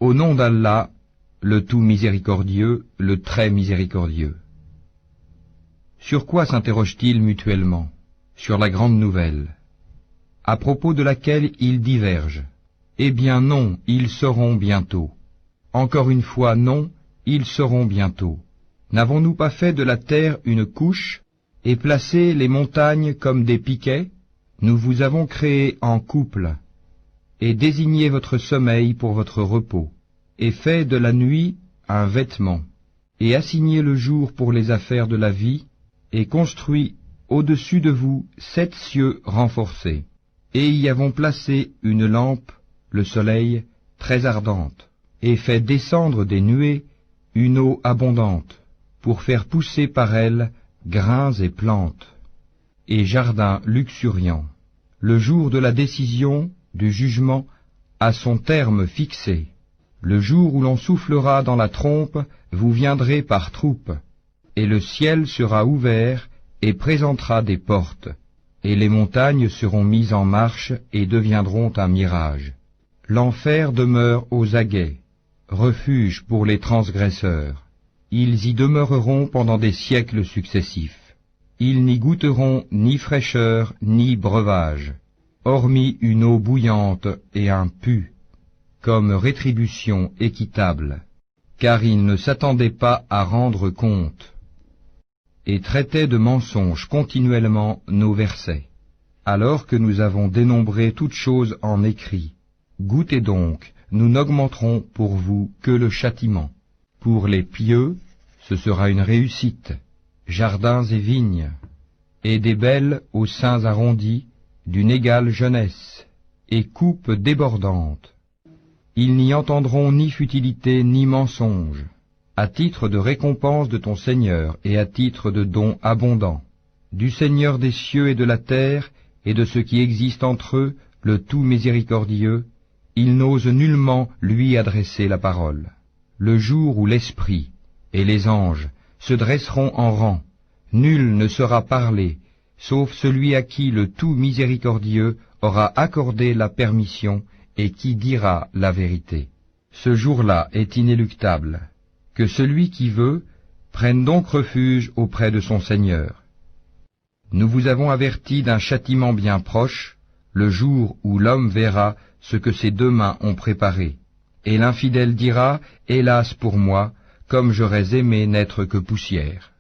Au nom d'Allah, le tout miséricordieux, le très miséricordieux. Sur quoi s'interrogent-ils mutuellement? Sur la grande nouvelle, à propos de laquelle ils divergent. Eh bien non, ils sauront bientôt. Encore une fois, non, ils sauront bientôt. N'avons-nous pas fait de la terre une couche, et placé les montagnes comme des piquets? Nous vous avons créé en couple, et désigné votre sommeil pour votre repos, et fait de la nuit un vêtement, et assigné le jour pour les affaires de la vie, et construit au-dessus de vous 7 cieux renforcés, et y avons placé une lampe, le soleil, très ardente, et fait descendre des nuées une eau abondante, pour faire pousser par elle grains et plantes, et jardins luxuriants. Le jour de la décision, du jugement, a son terme fixé. Le jour où l'on soufflera dans la trompe, vous viendrez par troupes, et le ciel sera ouvert et présentera des portes, et les montagnes seront mises en marche et deviendront un mirage. L'enfer demeure aux aguets, refuge pour les transgresseurs. Ils y demeureront pendant des siècles successifs. Ils n'y goûteront ni fraîcheur ni breuvage, hormis une eau bouillante et un pu, comme rétribution équitable, car ils ne s'attendaient pas à rendre compte, et traitaient de mensonges continuellement nos versets. Alors que nous avons dénombré toutes choses en écrit, goûtez donc, nous n'augmenterons pour vous que le châtiment. Pour les pieux, ce sera une réussite, jardins et vignes, et des belles aux seins arrondis, d'une égale jeunesse, et coupes débordantes. Ils n'y entendront ni futilité ni mensonge, à titre de récompense de ton Seigneur et à titre de don abondant, du Seigneur des cieux et de la terre, et de ce qui existe entre eux, le tout miséricordieux, il n'ose nullement lui adresser la parole. Le jour où l'Esprit et les anges se dresseront en rang, nul ne sera parlé, sauf celui à qui le tout miséricordieux aura accordé la permission et qui dira la vérité. Ce jour-là est inéluctable. Que celui qui veut prenne donc refuge auprès de son Seigneur. Nous vous avons averti d'un châtiment bien proche, le jour où l'homme verra ce que ses 2 mains ont préparé, et l'infidèle dira, hélas pour moi, comme j'aurais aimé n'être que poussière.